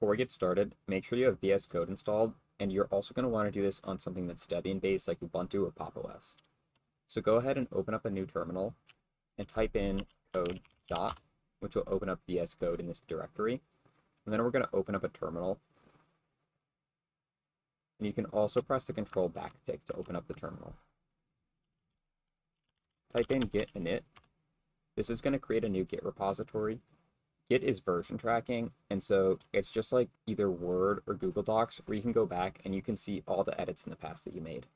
before we get started, make sure you have VS Code installed, and you're also going to want to do this on something that's Debian-based like Ubuntu or Pop! OS. So go ahead and open up a new terminal and type in code dot, which will open up VS Code in this directory. And then we're going to open up a terminal. And you can also press the control backtick to open up the terminal. Type in git init. This is going to create a new Git repository. Git is version tracking, and so it's just like either Word or Google Docs, where you can go back and you can see all the edits in the past that you made.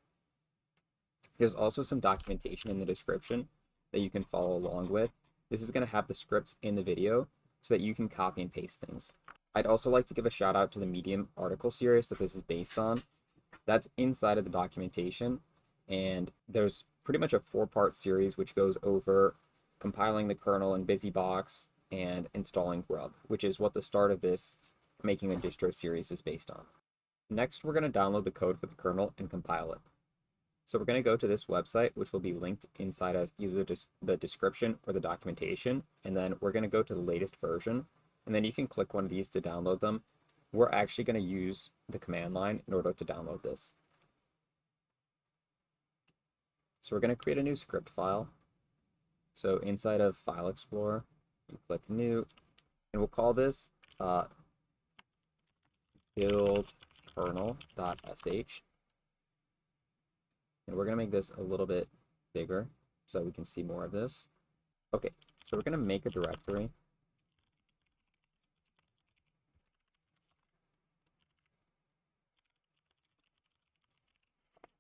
There's also some documentation in the description that you can follow along with. This is going to have the scripts in the video so that you can copy and paste things. I'd also like to give a shout out to the Medium article series that this is based on. That's inside of the documentation, and there's pretty much a 4-part series which goes over compiling the kernel in BusyBox and installing Grub, which is what the start of this making a distro series is based on. Next, we're going to download the code for the kernel and compile it. So we're going to go to this website, which will be linked inside of either the description or the documentation, and then we're going to go to the latest version, and then you can click one of these to download them. We're actually going to use the command line in order to download this. So we're going to create a new script file. So inside of File Explorer, you click New, and we'll call this build kernel.sh. And we're going to make this a little bit bigger so we can see more of this. Okay, so we're going to make a directory.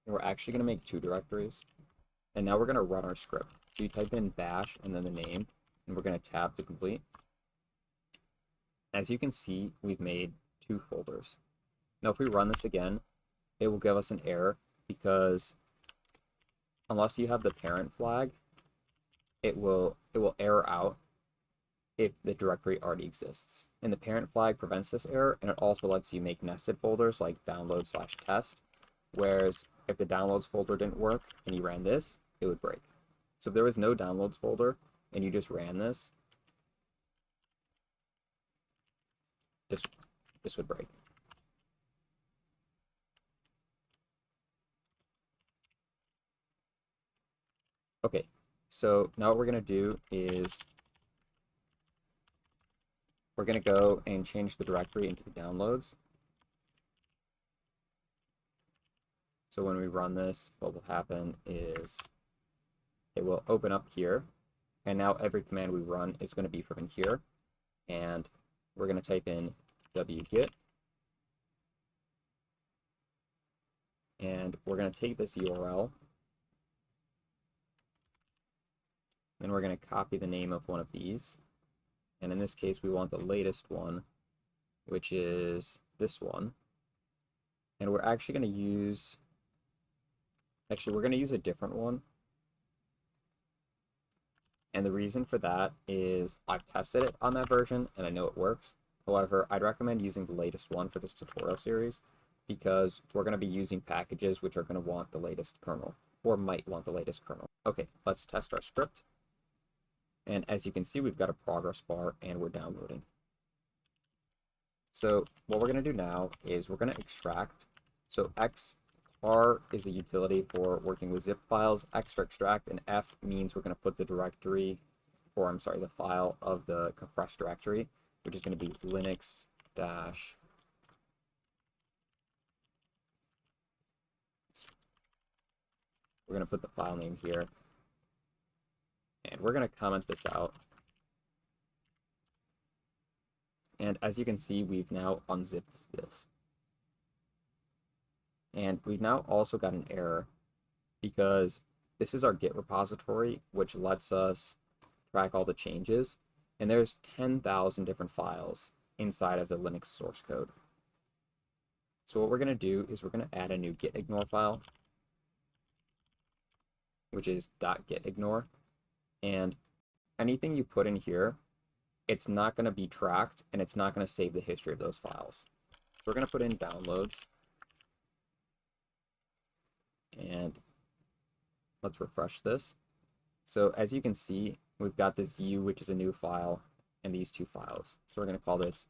And we're actually going to make 2 directories. And now we're going to run our script. So you type in bash and then the name, and we're going to tab to complete. As you can see, we've made 2 folders. Now if we run this again, it will give us an error because unless you have the parent flag, it will error out if the directory already exists. And the parent flag prevents this error, and it also lets you make nested folders like download/test, whereas if the downloads folder didn't work and you ran this, it would break. So if there was no downloads folder and you just ran this, this would break. Okay, so now what we're going to do is we're going to go and change the directory into downloads. So when we run this, what will happen is it will open up here, and now every command we run is going to be from in here, and we're going to type in wget, and we're going to take this URL, and we're going to copy the name of one of these, and in this case we want the latest one, which is this one, and we're actually going to use a different one. And the reason for that is I've tested it on that version and I know it works. However, I'd recommend using the latest one for this tutorial series because we're going to be using packages which are going to want the latest kernel or might want the latest kernel. Okay, let's test our script. And as you can see, we've got a progress bar and we're downloading. So what we're going to do now is we're going to extract. So R is the utility for working with zip files, X for extract, and F means we're going to put the directory, or I'm sorry, the file of the compressed directory, which is going to be Linux dash. We're going to put the file name here, and we're going to comment this out. And as you can see, we've now unzipped this. And we've now also got an error because this is our Git repository, which lets us track all the changes. And there's 10,000 different files inside of the Linux source code. So what we're going to do is we're going to add a new gitignore file, which is .gitignore. And anything you put in here, it's not going to be tracked and it's not going to save the history of those files. So we're going to put in downloads. And let's refresh this. So as you can see, we've got this U, which is a new file, and these 2 files. So we're going to call this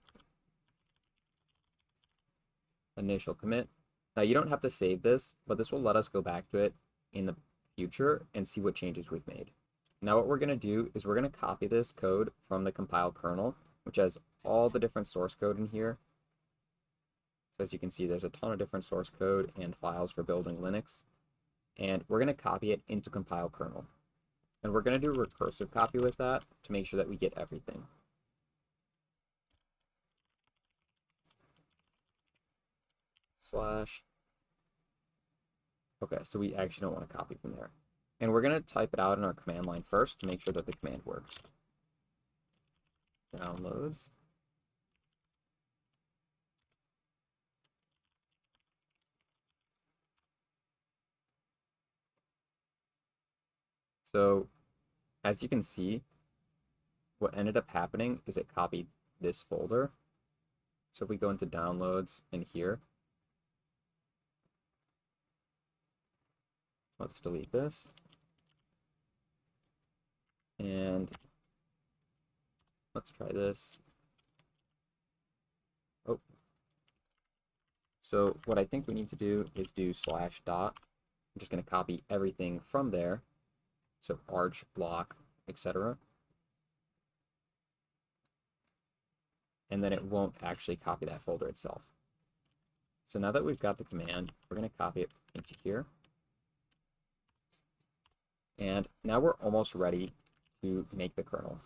initial commit. Now you don't have to save this, but this will let us go back to it in the future and see what changes we've made. Now what we're going to do is we're going to copy this code from the compile kernel, which has all the different source code in here. So as you can see, there's a ton of different source code and files for building Linux. And we're going to copy it into compile kernel. And we're going to do a recursive copy with that to make sure that we get everything. Slash. Okay, so we actually don't want to copy from there. And we're going to type it out in our command line first to make sure that the command works. Downloads. So as you can see, what ended up happening is it copied this folder. So if we go into downloads in here, let's delete this. And let's try this. Oh. So what I think we need to do is do slash dot. I'm just going to copy everything from there. So arch, block, etc. And then it won't actually copy that folder itself. So now that we've got the command, we're going to copy it into here. And now we're almost ready to make the kernel.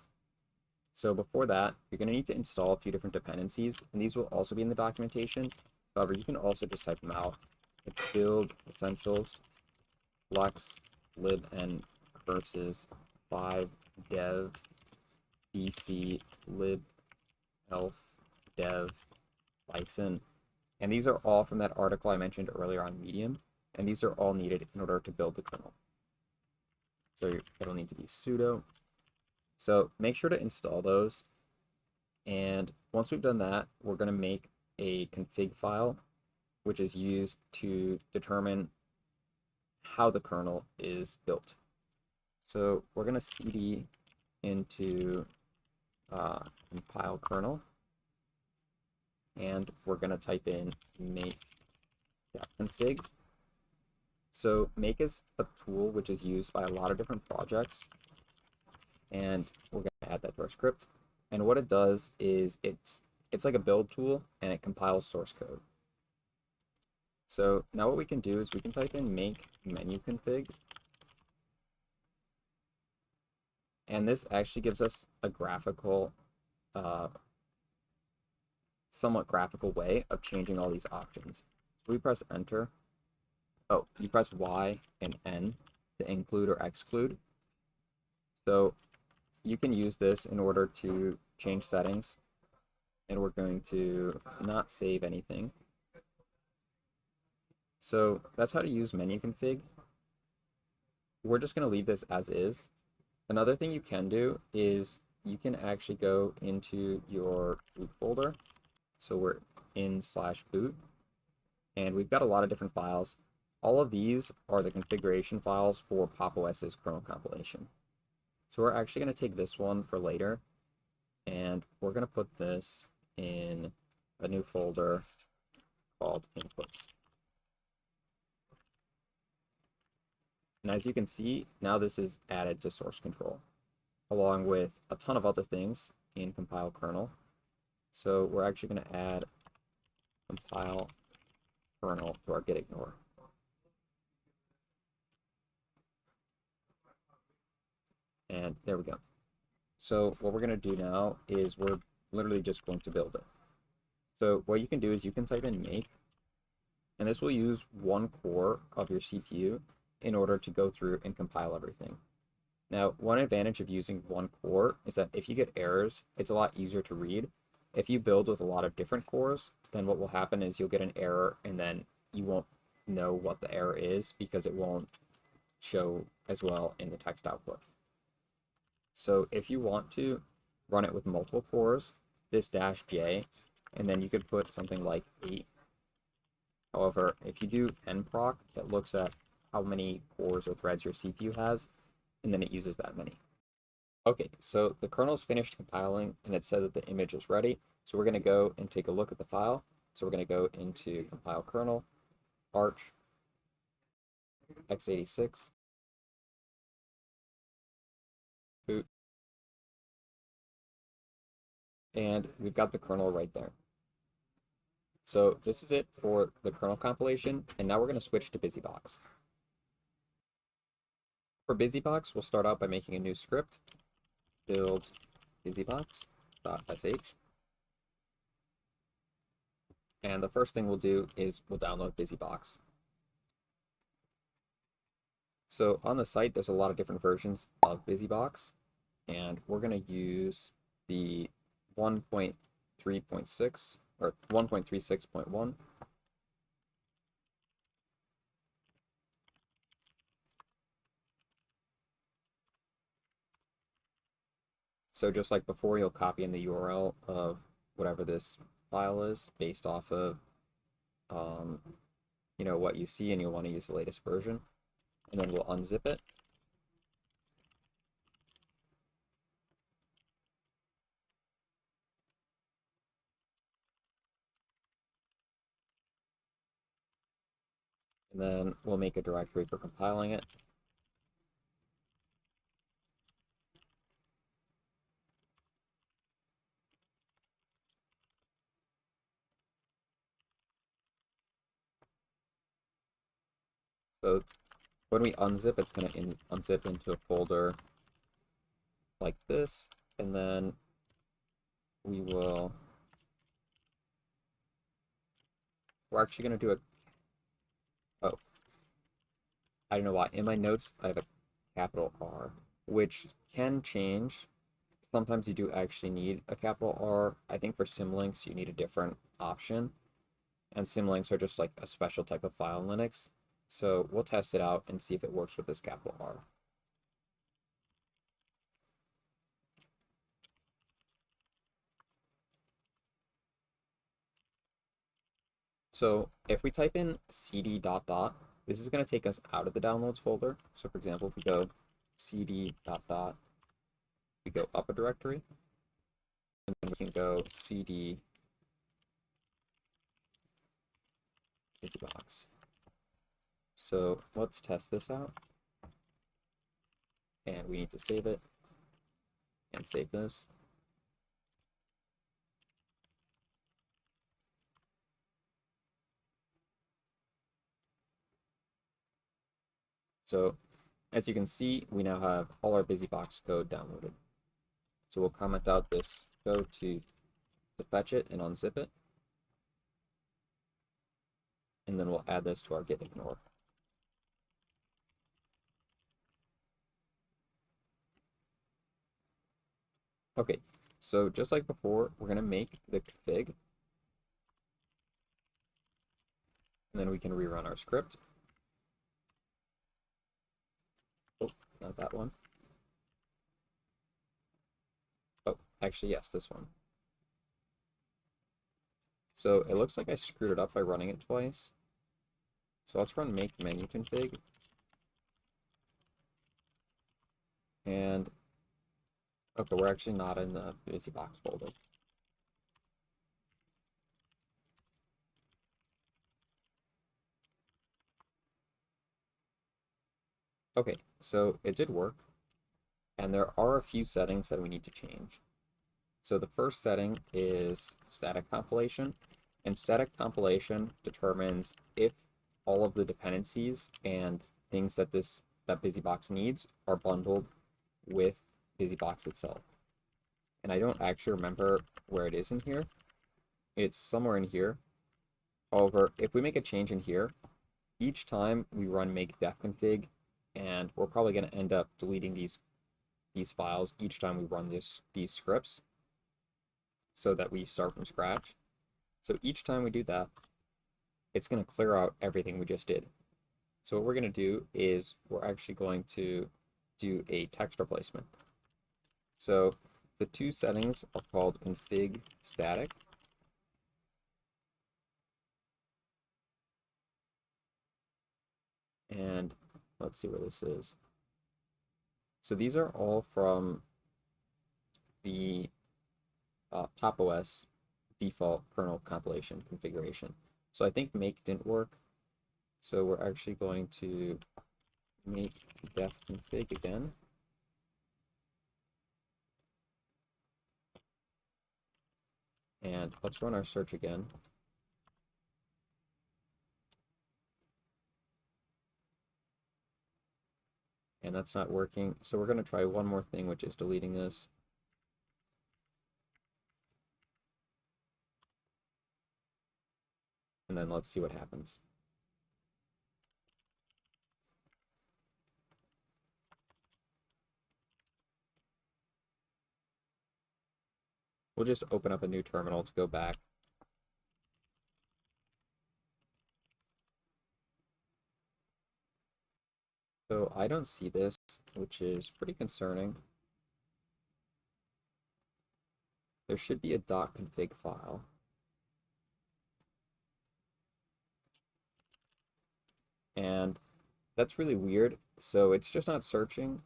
So before that, you're going to need to install a few different dependencies, and these will also be in the documentation. However, you can also just type them out. It's build essentials, flux, libn versus 5 dev bc lib elf dev bison. And these are all from that article I mentioned earlier on Medium, and these are all needed in order to build the kernel. So it'll need to be sudo. So make sure to install those. And once we've done that, we're going to make a config file, which is used to determine how the kernel is built. So we're going to cd into compile kernel, and we're going to type in make config. So make is a tool which is used by a lot of different projects, and we're going to add that to our script. And what it does is it's like a build tool, and it compiles source code. So now what we can do is we can type in make menu config, and this actually gives us a graphical, somewhat graphical way of changing all these options. So we press enter. Oh, you press Y and N to include or exclude. So you can use this in order to change settings, and we're going to not save anything. So that's how to use menu config. We're just going to leave this as is. Another thing you can do is you can actually go into your boot folder. So we're in /boot, and we've got a lot of different files. All of these are the configuration files for Pop! OS's kernel compilation. So we're actually going to take this one for later, and we're going to put this in a new folder called inputs. And as you can see, now this is added to source control, along with a ton of other things in compile kernel. So we're actually going to add compile kernel to our gitignore. And there we go. So what we're going to do now is we're literally just going to build it. So what you can do is you can type in make, and this will use one core of your CPU in order to go through and compile everything. Now, one advantage of using one core is that if you get errors, it's a lot easier to read. If you build with a lot of different cores, then what will happen is you'll get an error, and then you won't know what the error is because it won't show as well in the text output. So if you want to run it with multiple cores, this -J, and then you could put something like 8. However, if you do nproc, it looks at how many cores or threads your CPU has, and then it uses that many. Okay, so the kernel's finished compiling, and it said that the image is ready. So we're going to go and take a look at the file. So we're going to go into compile kernel, arch, x86, boot, and we've got the kernel right there. So this is it for the kernel compilation, and now we're going to switch to BusyBox. For BusyBox, we'll start out by making a new script, build busybox.sh. And the first thing we'll do is we'll download BusyBox. So on the site, there's a lot of different versions of BusyBox, and we're going to use the 1.3.6 or 1.36.1. So just like before, you'll copy in the URL of whatever this file is based off of what you see, and you'll want to use the latest version. And then we'll unzip it. And then we'll make a directory for compiling it. So when we unzip, it's going to unzip into a folder like this, and then we're actually going to do I don't know why. In my notes, I have a capital R, which can change. Sometimes you do actually need a capital R. I think for symlinks, you need a different option. And symlinks are just like a special type of file in Linux. So we'll test it out and see if it works with this capital R. So if we type in cd ... this is going to take us out of the downloads folder. So for example, if we go cd ... we go up a directory, and then we can go cd BusyBox. So let's test this out. And we need to save it and save this. So as you can see, we now have all our BusyBox code downloaded. So we'll comment out this code to fetch it and unzip it. And then we'll add this to our git ignore. Okay, so just like before, we're going to make the config. And then we can rerun our script. Oh, not that one. Oh, actually, yes, this one. So it looks like I screwed it up by running it twice. So let's run make menu config. And okay, we're actually not in the BusyBox folder. Okay, so it did work. And there are a few settings that we need to change. So the first setting is static compilation. And static compilation determines if all of the dependencies and things that BusyBox needs are bundled with BusyBox itself. And I don't actually remember where it is in here. It's somewhere in here. However, if we make a change in here, each time we run make defconfig, and we're probably going to end up deleting these files each time we run these scripts so that we start from scratch. So each time we do that, it's going to clear out everything we just did. So what we're going to do is we're actually going to do a text replacement. So the two settings are called config static . And let's see where this is. So these are all from the Pop! OS default kernel compilation configuration. So I think make didn't work. So we're actually going to make def config again. And let's run our search again. And that's not working. So we're going to try one more thing, which is deleting this. And then let's see what happens. We'll just open up a new terminal to go back. So I don't see this, which is pretty concerning. There should be a .config file. And that's really weird. So it's just not searching.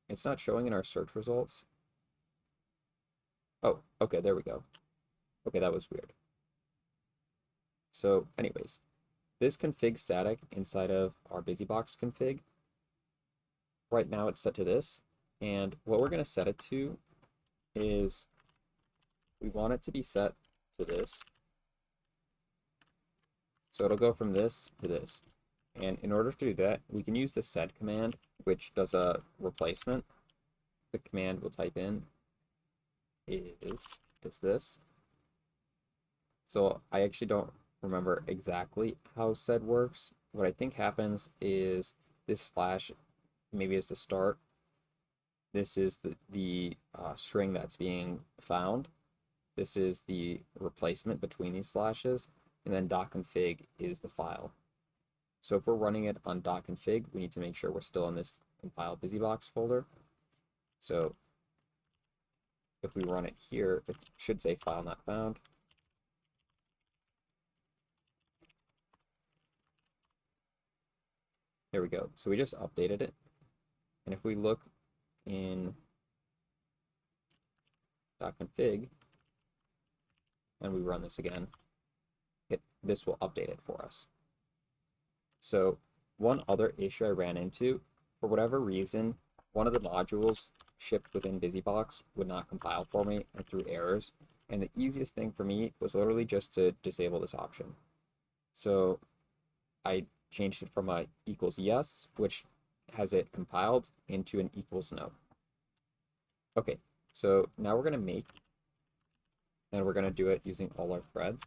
It's not showing in our search results. Oh, okay, there we go. Okay, that was weird. So anyways, this config static inside of our busybox config, right now it's set to this. And what we're going to set it to is we want it to be set to this. So it'll go from this to this. And in order to do that, we can use the sed command, which does a replacement. The command we'll type in is this. So I actually don't remember exactly how sed works. What I think happens is this slash maybe is the start. This is the string that's being found. This is the replacement between these slashes, and then .config is the file. So if we're running it on .config, we need to make sure we're still in this compile busybox folder. So if we run it here, it should say file not found. There we go. So we just updated it. And if we look in .config and we run this again, this will update it for us. So one other issue I ran into, for whatever reason, one of the modules shipped within busybox would not compile for me and threw errors. And the easiest thing for me was literally just to disable this option. So I changed it from a equals yes, which has it compiled, into an equals no. Okay, so now we're going to make, and we're going to do it using all our threads.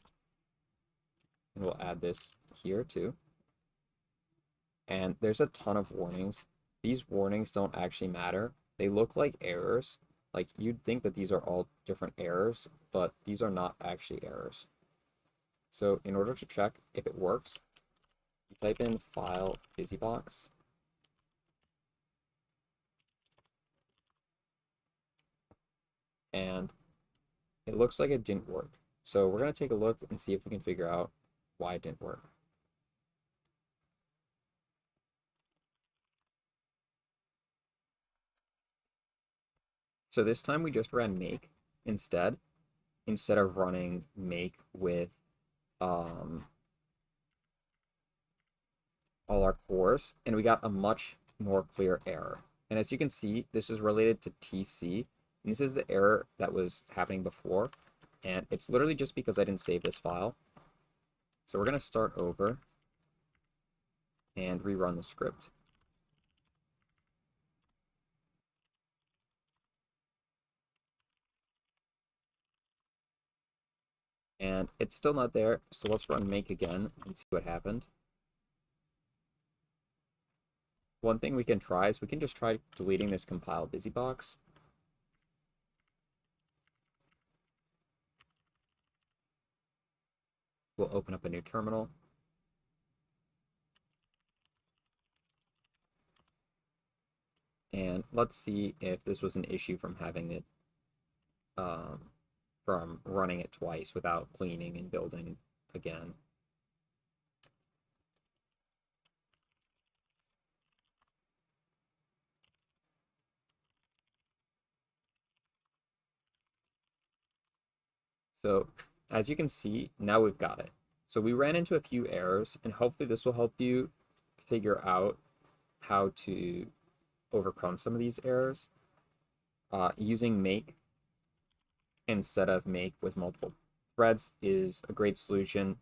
And we'll add this here too. And there's a ton of warnings. These warnings don't actually matter. They look like errors. Like you'd think that these are all different errors, but these are not actually errors. So in order to check if it works, you type in file busybox. And it looks like it didn't work. So we're going to take a look and see if we can figure out why it didn't work. So this time we just ran make instead of running make with all our cores, and we got a much more clear error. And as you can see, this is related to TC, and this is the error that was happening before, and it's literally just because I didn't save this file. So we're going to start over and rerun the script. And it's still not there, so let's run make again and see what happened. One thing we can try is we can just try deleting this compile busybox. We'll open up a new terminal. And let's see if this was an issue from having it, from running it twice without cleaning and building again. So as you can see, now we've got it. So we ran into a few errors, and hopefully this will help you figure out how to overcome some of these errors using make instead of make with multiple threads is a great solution.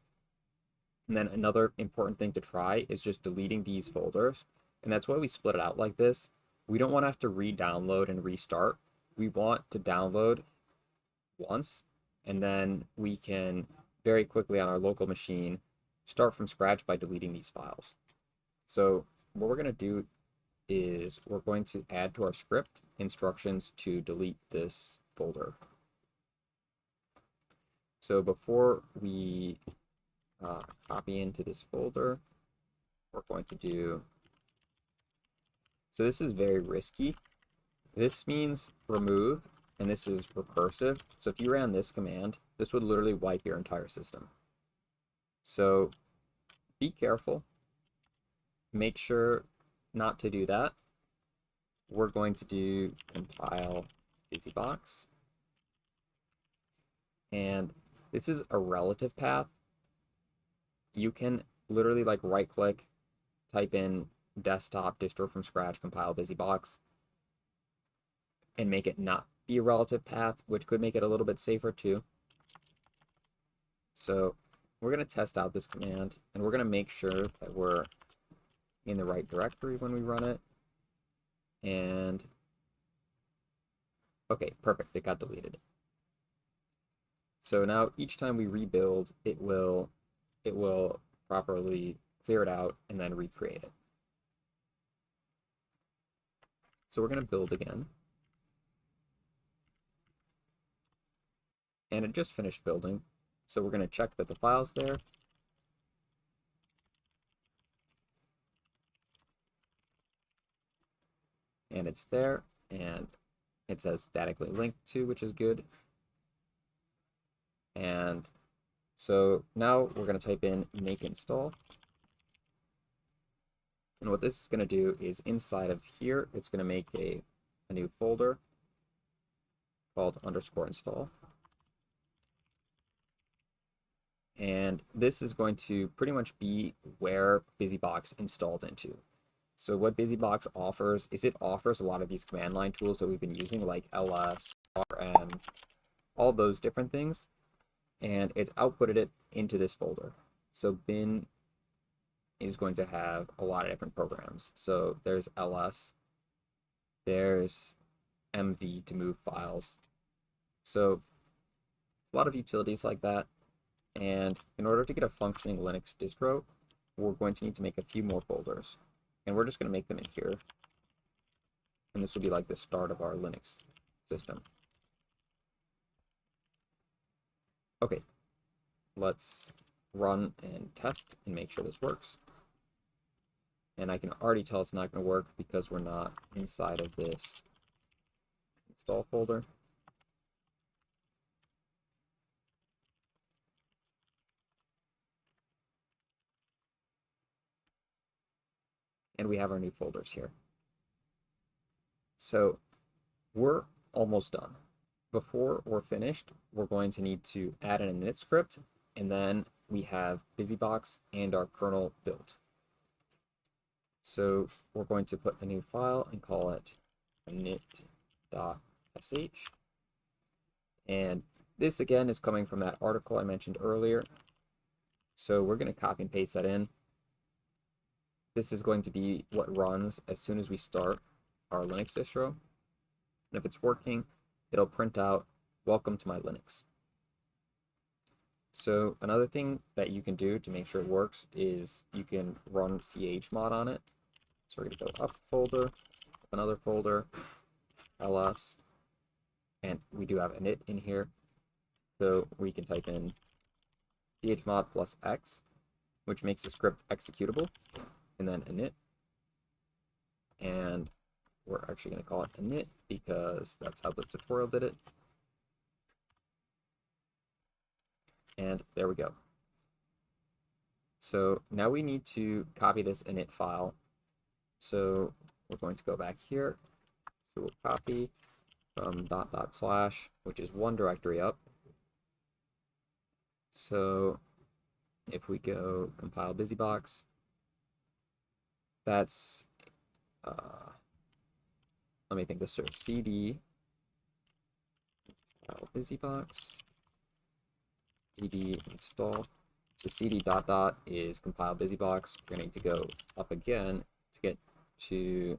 And then another important thing to try is just deleting these folders. And that's why we split it out like this. We don't want to have to re-download and restart. We want to download once, and then we can very quickly on our local machine start from scratch by deleting these files. So what we're going to do is we're going to add to our script instructions to delete this folder. So before we copy into this folder, we're going to do, so this is very risky. This means remove, and this is recursive. So if you ran this command, this would literally wipe your entire system. So be careful. Make sure not to do that. We're going to do compile busybox. And this is a relative path. You can literally like right click, type in desktop distro from scratch compile busybox, and make it not be a relative path, which could make it a little bit safer too. So we're going to test out this command, and we're going to make sure that we're in the right directory when we run it. And okay, perfect, it got deleted. So now each time we rebuild, it will properly clear it out and then recreate it. So we're going to build again. And it just finished building. So we're going to check that the file's there. And it's there, and it says statically linked to, which is good. And so now we're going to type in make install. And what this is going to do is inside of here, it's going to make a new folder called _install. And this is going to pretty much be where busybox installed into. So what busybox offers is it offers a lot of these command line tools that we've been using, like ls, rm, all those different things. And it's outputted it into this folder. So bin is going to have a lot of different programs. So there's ls, there's mv to move files. So a lot of utilities like that. And in order to get a functioning Linux distro, we're going to need to make a few more folders. And we're just going to make them in here. And this will be like the start of our Linux system. Okay, let's run and test and make sure this works. And I can already tell it's not going to work because we're not inside of this install folder. And we have our new folders here. So we're almost done. Before we're finished, we're going to need to add an init script, and then we have busybox and our kernel built. So we're going to put a new file and call it init.sh. And this again is coming from that article I mentioned earlier. So we're going to copy and paste that in. This is going to be what runs as soon as we start our Linux distro. And if it's working, it'll print out, welcome to my Linux. So another thing that you can do to make sure it works is you can run chmod on it. So we're going to go up folder, another folder, ls, and we do have init in here. So we can type in chmod plus x, which makes the script executable, and then init. And we're actually going to call it init because that's how the tutorial did it. And there we go. So now we need to copy this init file. So we're going to go back here. So we'll copy from // which is one directory up. So if we go compile busybox, that's, let me think this through. CD compile busybox, CD install. So CD dot dot is compile busybox. We're going to need to go up again to get to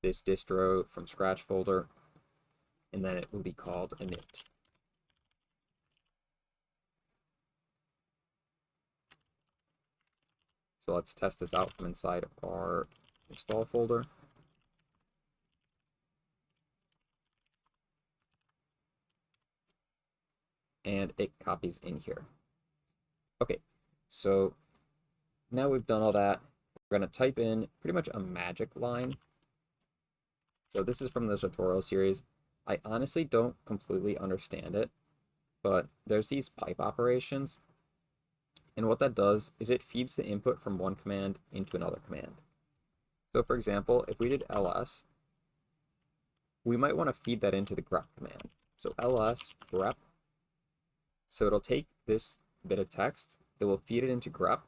this distro from scratch folder, and then it will be called init. So let's test this out from inside our install folder. And it copies in here. Okay, so now we've done all that, we're going to type in pretty much a magic line. So this is from the tutorial series. I honestly don't completely understand it, but there's these pipe operations. And what that does is it feeds the input from one command into another command. So for example, if we did ls, we might want to feed that into the grep command. So ls grep. So it'll take this bit of text, it will feed it into grep,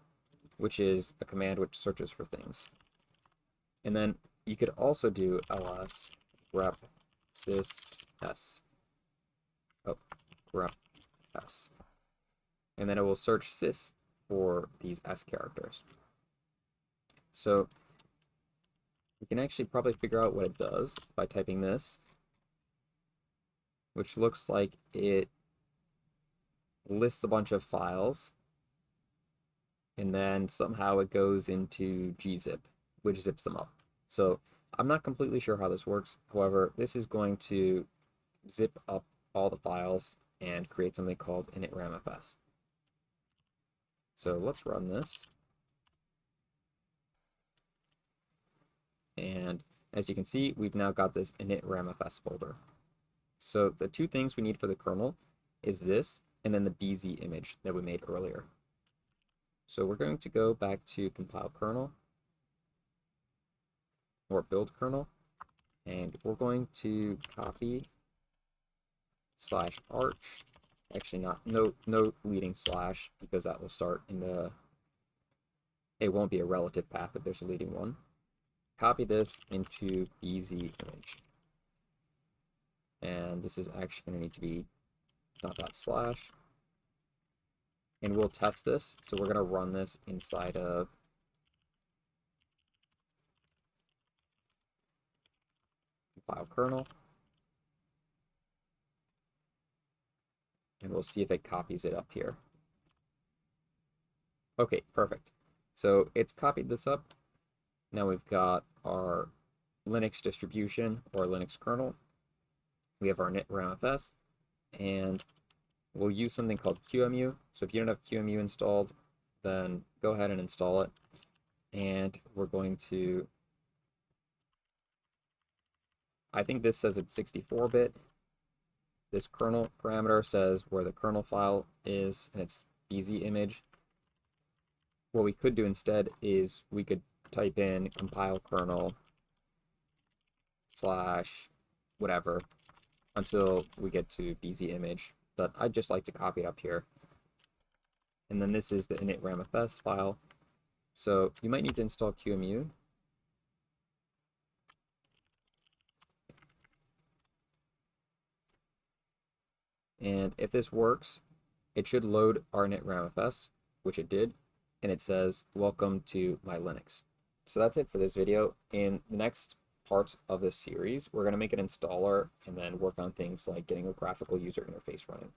which is a command which searches for things. And then you could also do ls grep sys s. Oh, grep s. And then it will search sys for these s characters. So we can actually probably figure out what it does by typing this, which looks like it lists a bunch of files, and then somehow it goes into gzip, which zips them up. So I'm not completely sure how this works. However, this is going to zip up all the files and create something called initramfs. So let's run this. And as you can see, we've now got this initramfs folder. So the two things we need for the kernel is this, and then the BZ image that we made earlier. So we're going to go back to compile kernel, or build kernel, and we're going to copy /arch. Actually, no leading slash, because that will start in the, it won't be a relative path if there's a leading one. Copy this into BZ image. And this is actually going to need to be /. And we'll test this. So we're going to run this inside of compile kernel. And we'll see if it copies it up here. Okay, perfect. So it's copied this up. Now we've got our Linux distribution or Linux kernel. We have our initramfs, and we'll use something called QEMU. So if you don't have QEMU installed, then go ahead and install it. And we're going to, I think this says it's 64-bit. This kernel parameter says where the kernel file is, and it's BZ image. What we could do instead is we could type in compile kernel / whatever until we get to BZ image, but I'd just like to copy it up here. And then this is the initramfs file. So you might need to install QEMU. And if this works, it should load our initramfs, which it did, and it says, welcome to my Linux. So that's it for this video. In the next parts of this series, we're going to make an installer and then work on things like getting a graphical user interface running.